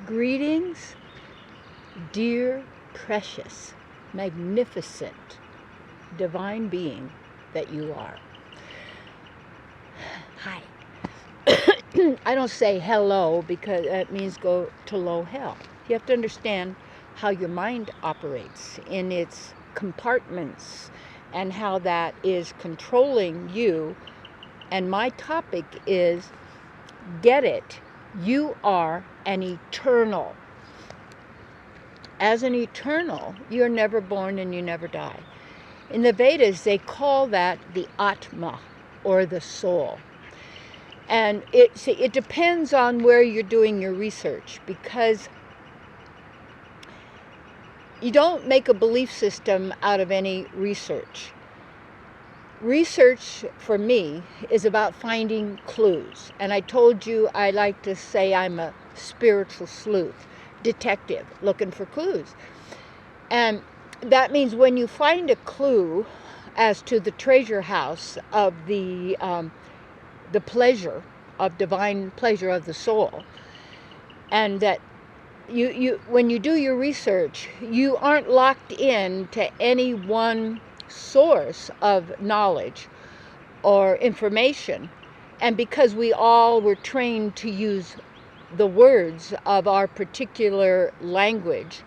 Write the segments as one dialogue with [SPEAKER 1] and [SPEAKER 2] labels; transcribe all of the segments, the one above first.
[SPEAKER 1] Greetings, dear, precious, magnificent, divine being that you are. Hi. I don't say hello because that means go to low hell. You have to understand how your mind operates in its compartments and how that is controlling you. And my topic is get it. You are an eternal. As an eternal, you're never born and you never die. In the Vedas, they call that the Atma, or the soul. And it depends on where you're doing your research, because you don't make a belief system out of any research. Research, for me, is about finding clues. And I told you I like to say I'm a spiritual sleuth, detective, looking for clues. And that means when you find a clue as to the treasure house of the pleasure, of divine pleasure of the soul, and that you when you do your research, you aren't locked in to any one source of knowledge or information. And because we all were trained to use the words of our particular language,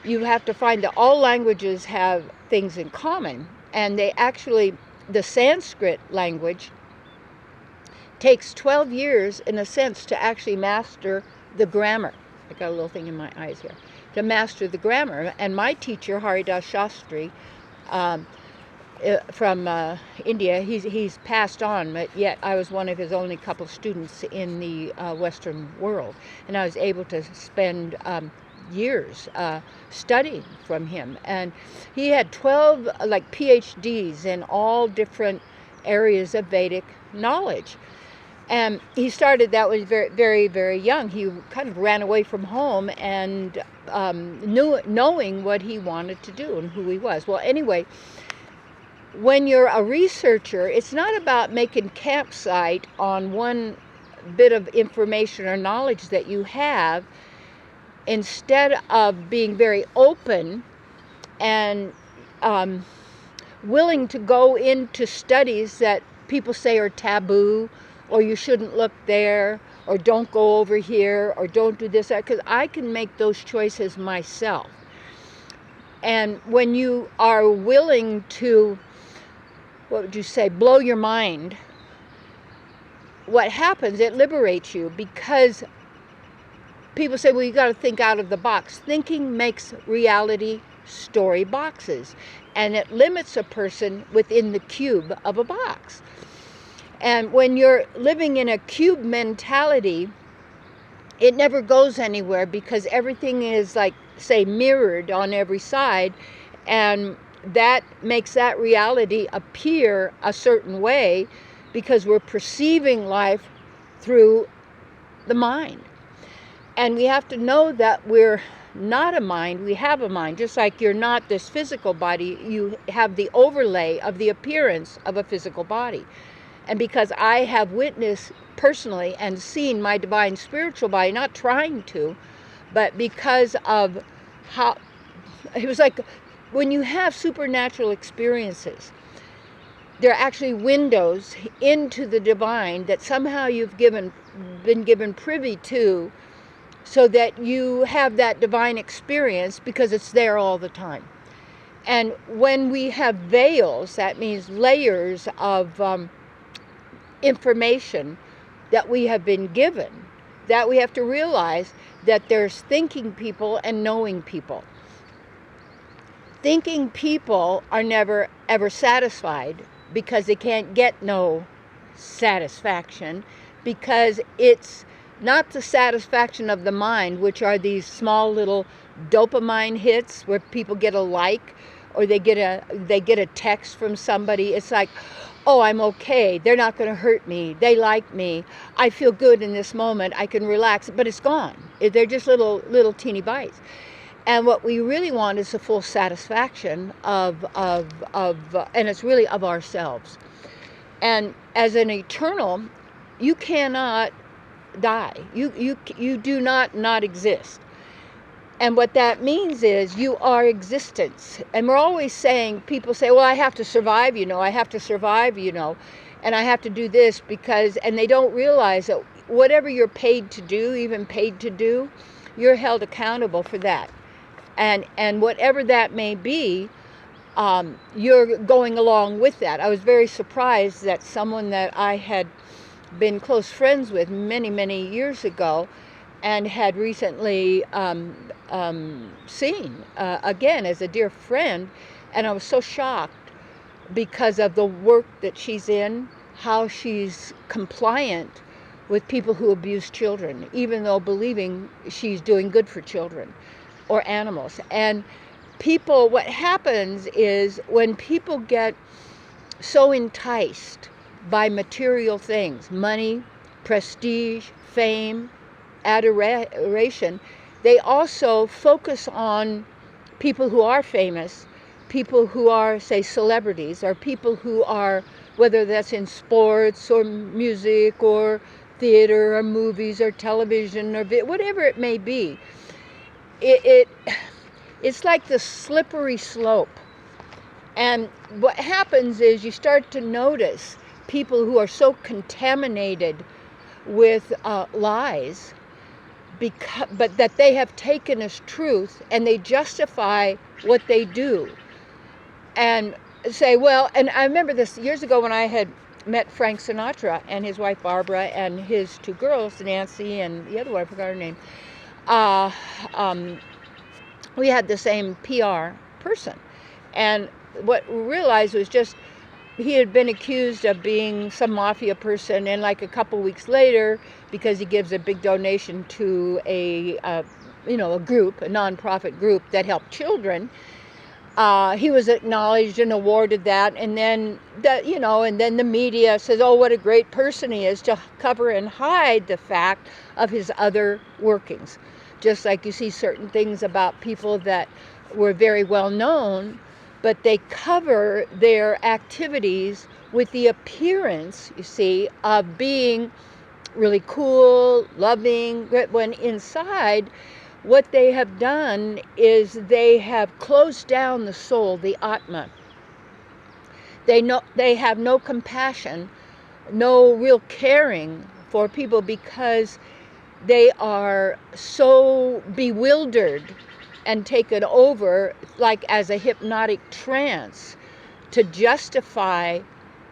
[SPEAKER 1] you have to find that all languages have things in common. And the Sanskrit language takes 12 years, in a sense, to actually master the grammar. I got a little thing in my eyes here. To master the grammar. And my teacher, Haridas Shastri, from India, he's passed on, but yet I was one of his only couple students in the Western world. And I was able to spend years studying from him. And he had 12 PhDs in all different areas of Vedic knowledge. And he started that when he was very, very, very young. He kind of ran away from home and knowing what he wanted to do and who he was. Well, anyway, when you're a researcher, it's not about making campsite on one bit of information or knowledge that you have. Instead of being very open and willing to go into studies that people say are taboo, or you shouldn't look there, or don't go over here, or don't do this, because I can make those choices myself. And when you are willing to, what would you say, blow your mind, what happens, it liberates you, because people say, well, you got to think out of the box. Thinking makes reality story boxes, and it limits a person within the cube of a box. And when you're living in a cube mentality, it never goes anywhere, because everything is say, mirrored on every side, and that makes that reality appear a certain way, because we're perceiving life through the mind. And we have to know that we're not a mind, we have a mind. Just like you're not this physical body, you have the overlay of the appearance of a physical body. And because I have witnessed personally and seen my divine spiritual body, not trying to, but because of how, it was like when you have supernatural experiences, there are actually windows into the divine that somehow you've been given privy to, so that you have that divine experience because it's there all the time. And when we have veils, that means layers of information that we have been given, that we have to realize that there's thinking people and knowing people. Thinking people are never ever satisfied, because they can't get no satisfaction, because it's not the satisfaction of the mind, which are these small little dopamine hits where people get a like, or they get a text from somebody. It's like, oh, I'm okay. They're not going to hurt me. They like me. I feel good in this moment. I can relax, but it's gone. They're just little teeny bites. And what we really want is the full satisfaction of and it's really of ourselves. And as an eternal, you cannot die. You do not exist. And what that means is you are existence. And we're always saying, people say, well, I have to survive, I have to survive, and I have to do this because, and they don't realize that whatever you're paid to do, even paid to do, you're held accountable for that. And whatever that may be, you're going along with that. I was very surprised that someone that I had been close friends with many, many years ago and had recently seen again as a dear friend, and I was so shocked because of the work that she's in, how she's compliant with people who abuse children, even though believing she's doing good for children or animals. And people, what happens is when people get so enticed by material things, money, prestige, fame, adoration, they also focus on people who are famous, people who are, say, celebrities, or people who are, whether that's in sports or music or theater or movies or television or whatever it may be. It's like the slippery slope. And what happens is you start to notice people who are so contaminated with lies, but that they have taken as truth, and they justify what they do and say, well, and I remember this years ago when I had met Frank Sinatra and his wife Barbara and his two girls, Nancy and the other one, I forgot her name. We had the same PR person. And what we realized was just he had been accused of being some mafia person, and like a couple weeks later, because he gives a big donation to a group, a nonprofit group that helped children, he was acknowledged and awarded that, and then the media says, oh, what a great person he is, to cover and hide the fact of his other workings. Just like you see certain things about people that were very well known, but they cover their activities with the appearance, you see, of being really cool, loving, when inside what they have done is they have closed down the soul, the Atma. They have no compassion, no real caring for people, because they are so bewildered and taken over, like as a hypnotic trance, to justify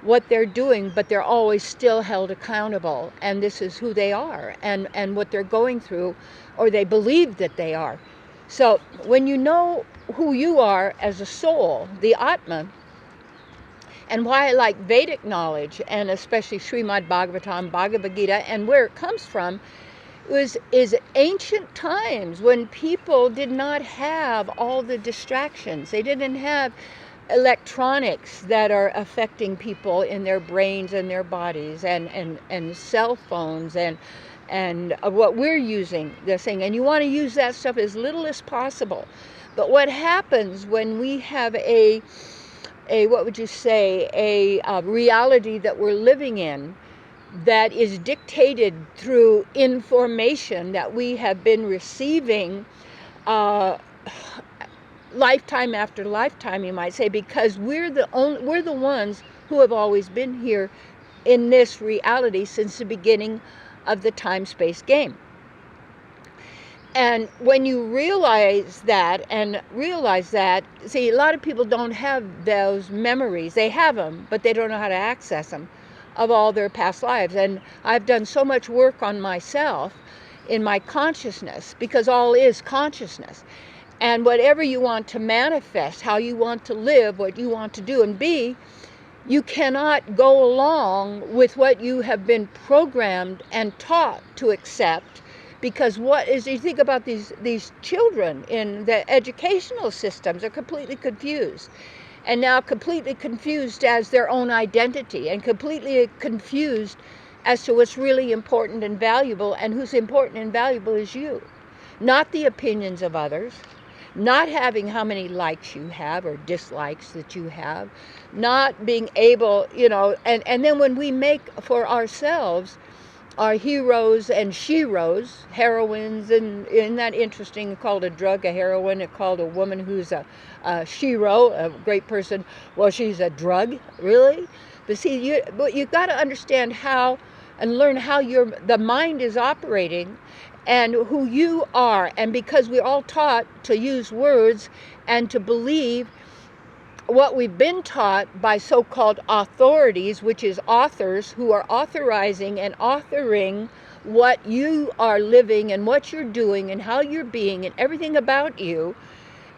[SPEAKER 1] what they're doing, but they're always still held accountable, and this is who they are and what they're going through, or they believe that they are. So when you know who you are as a soul, the Atma, and why I like Vedic knowledge, and especially Srimad Bhagavatam, Bhagavad Gita, and where it comes from, is ancient times when people did not have all the distractions. They didn't have electronics that are affecting people in their brains and their bodies, and cell phones and what we're using, this thing. And you want to use that stuff as little as possible. But what happens when we have a what would you say, a reality that we're living in that is dictated through information that we have been receiving lifetime after lifetime, you might say, because we're the ones who have always been here in this reality since the beginning of the time-space game. And when you realize that, see, a lot of people don't have those memories. They have them, but they don't know how to access them, of all their past lives. And I've done so much work on myself in my consciousness, because all is consciousness. And whatever you want to manifest, how you want to live, what you want to do and be, you cannot go along with what you have been programmed and taught to accept. Because you think about these children in the educational systems are completely confused. And now completely confused as their own identity, and completely confused as to what's really important and valuable, and who's important and valuable is you. Not the opinions of others, not having how many likes you have or dislikes that you have, not being able, and then when we make for ourselves are heroes and sheroes, heroines, and isn't that interesting? Called a drug a heroine, it called a woman who's a shero, a great person. Well, she's a drug, really. But see, you got to understand how and learn how the mind is operating and who you are. And because we're all taught to use words and to believe what we've been taught by so-called authorities, which is authors who are authorizing and authoring what you are living and what you're doing and how you're being and everything about you.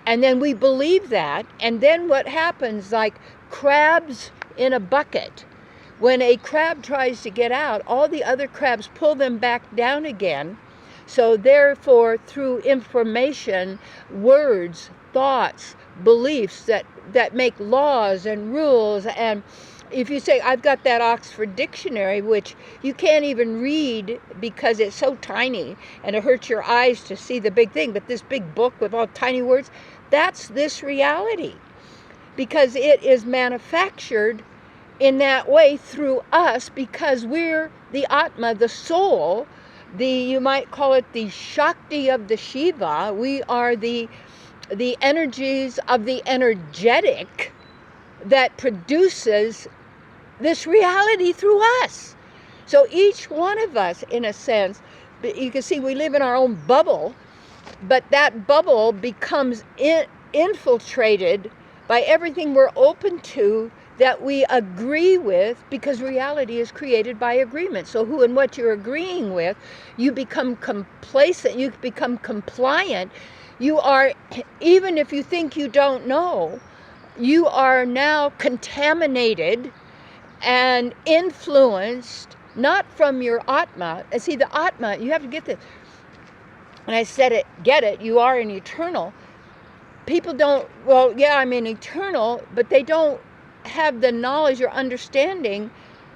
[SPEAKER 1] And then we believe that. And then what happens, like crabs in a bucket, when a crab tries to get out, all the other crabs pull them back down again. So therefore, through information, words, thoughts, beliefs that make laws and rules, and if you say, I've got that Oxford Dictionary, which you can't even read because it's so tiny and it hurts your eyes to see the big thing, but this big book with all tiny words, that's this reality, because it is manufactured in that way through us, because we're the Atma, the soul, you might call it the Shakti of the Shiva. We are the energies of the energetic that produces this reality through us. So each one of us, in a sense, you can see we live in our own bubble, but that bubble becomes infiltrated by everything we're open to that we agree with, because reality is created by agreement. So who and what you're agreeing with, you become complacent, you become compliant. You are, even if you think you don't know, you are now contaminated and influenced, not from your Atma. And see, the Atma, you have to get this. And I said it, get it, you are an eternal. People don't, well, yeah, I'm an eternal, but they don't have the knowledge or understanding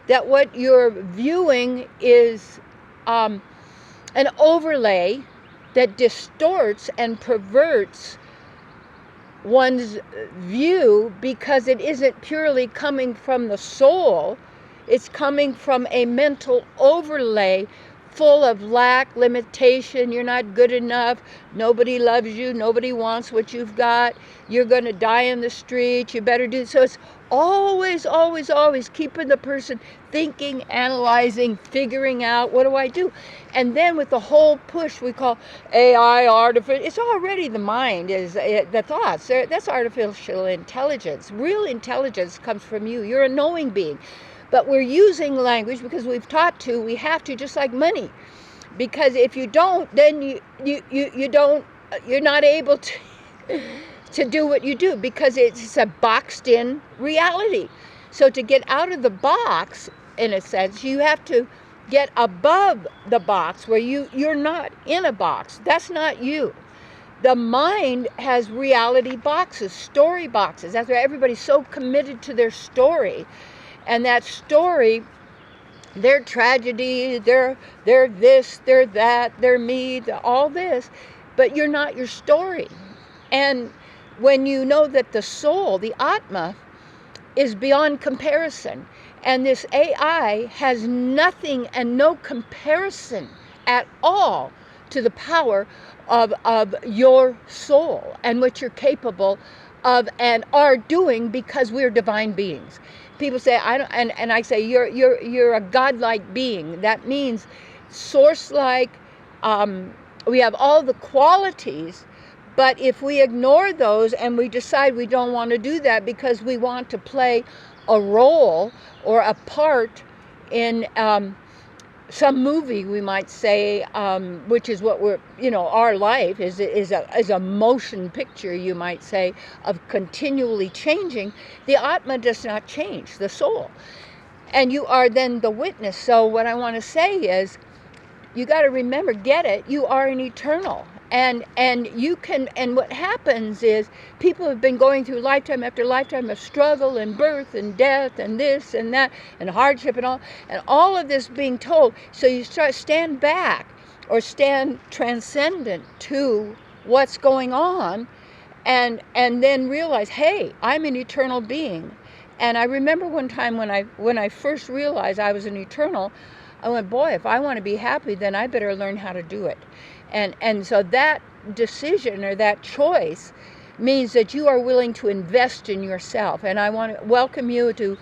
[SPEAKER 1] that what you're viewing is an overlay that distorts and perverts one's view, because it isn't purely coming from the soul, it's coming from a mental overlay full of lack, limitation, you're not good enough, nobody loves you, nobody wants what you've got, you're going to die in the street, you better do. So it's always, always, always keeping the person thinking, analyzing, figuring out, what do I do? And then with the whole push we call AI, artificial, it's already the mind, is the thoughts. That's artificial intelligence. Real intelligence comes from you. You're a knowing being. But we're using language because we've taught to, we have to, just like money. Because if you don't, then you don't, you're not able to do what you do, because it's a boxed in reality. So to get out of the box, in a sense, you have to get above the box where you're not in a box. That's not you. The mind has reality boxes, story boxes. That's why everybody's so committed to their story. And that story, their tragedy, they're this, they're that, they're me, all this, but you're not your story. And when you know that the soul, the Atma, is beyond comparison, and this AI has nothing and no comparison at all to the power of your soul and what you're capable of and are doing, because we're divine beings. People say, I don't, and I say, you're a godlike being. That means source-like. We have all the qualities, but if we ignore those and we decide we don't want to do that because we want to play a role or a part in some movie, we might say, which is what we're, our life is a motion picture, you might say, of continually changing. The Atma does not change, the soul. And you are then the witness. So what I want to say is, you got to remember, get it, you are an eternal. And you can, and what happens is, people have been going through lifetime after lifetime of struggle and birth and death and this and that and hardship and all of this being told. So you stand back or stand transcendent to what's going on, and then realize, hey, I'm an eternal being. And I remember one time when I first realized I was an eternal, I went, boy, if I want to be happy, then I better learn how to do it. And so that decision or that choice means that you are willing to invest in yourself. And I want to welcome you to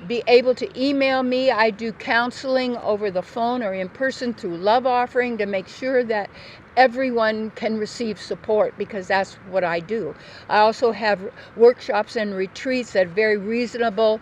[SPEAKER 1] be able to email me. I do counseling over the phone or in person through Love Offering to make sure that everyone can receive support, because that's what I do. I also have workshops and retreats at very reasonable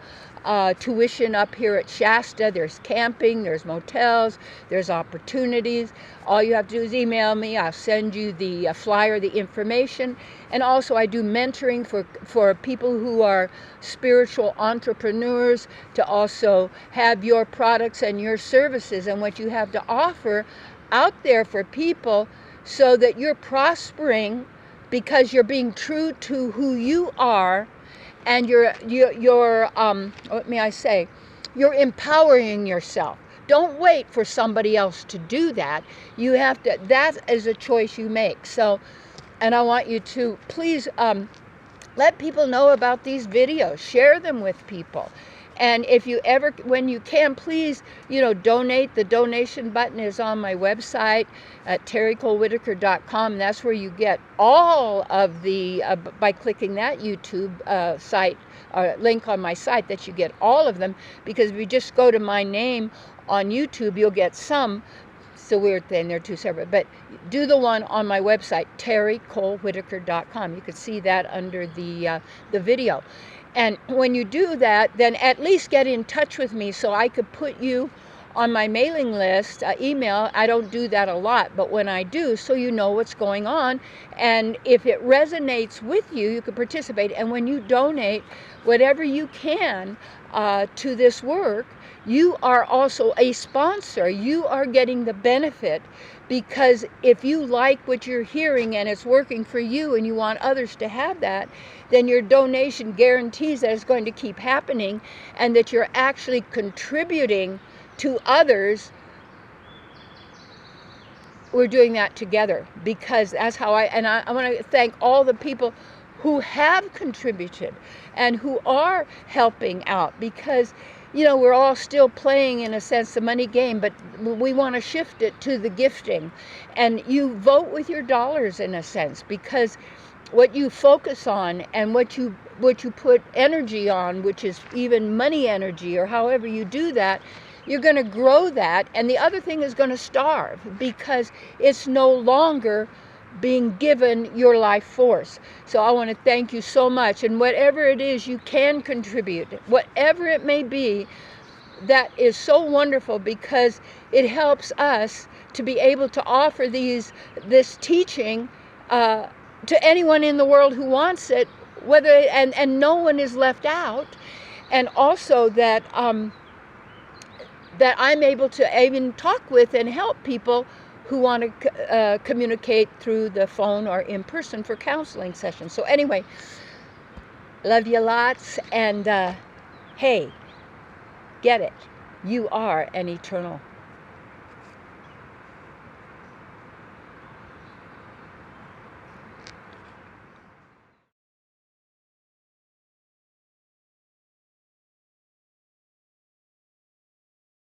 [SPEAKER 1] tuition up here at Shasta. There's camping, there's motels, there's opportunities. All you have to do is email me. I'll send you the flyer, the information. And also I do mentoring for people who are spiritual entrepreneurs, to also have your products and your services and what you have to offer out there for people, so that you're prospering because you're being true to who you are, and you're what may I say, you're empowering yourself. Don't wait for somebody else to do that. You have to, that is a choice you make. So, and I want you to please let people know about these videos, share them with people. And if you ever, when you can, please, donate. The donation button is on my website at terrycole-whittaker.com. That's where you get all of the, by clicking that YouTube site, link on my site, that you get all of them. Because if you just go to my name on YouTube, you'll get some. It's a weird thing, they're two separate. But do the one on my website, terrycole-whittaker.com. You can see that under the video. And when you do that, then at least get in touch with me so I could put you on my mailing list, email. I don't do that a lot, but when I do, so you know what's going on. And if it resonates with you, you can participate. And when you donate whatever you can to this work, you are also a sponsor. You are getting the benefit, because if you like what you're hearing and it's working for you and you want others to have that, then your donation guarantees that it's going to keep happening, and that you're actually contributing to others. We're doing that together, because that's how I want to thank all the people who have contributed and who are helping out, because we're all still playing, in a sense, the money game, but we want to shift it to the gifting. And you vote with your dollars, in a sense, because what you focus on and what you put energy on, which is even money energy, or however you do that, you're going to grow that. And the other thing is going to starve, because it's no longer being given your life force. So I want to thank you so much. And whatever it is you can contribute, whatever it may be, that is so wonderful, because it helps us to be able to offer this teaching to anyone in the world who wants it, and no one is left out. And also that that I'm able to even talk with and help people who want to communicate through the phone or in person for counseling sessions. So anyway, love you lots, and hey, get it. You are an eternal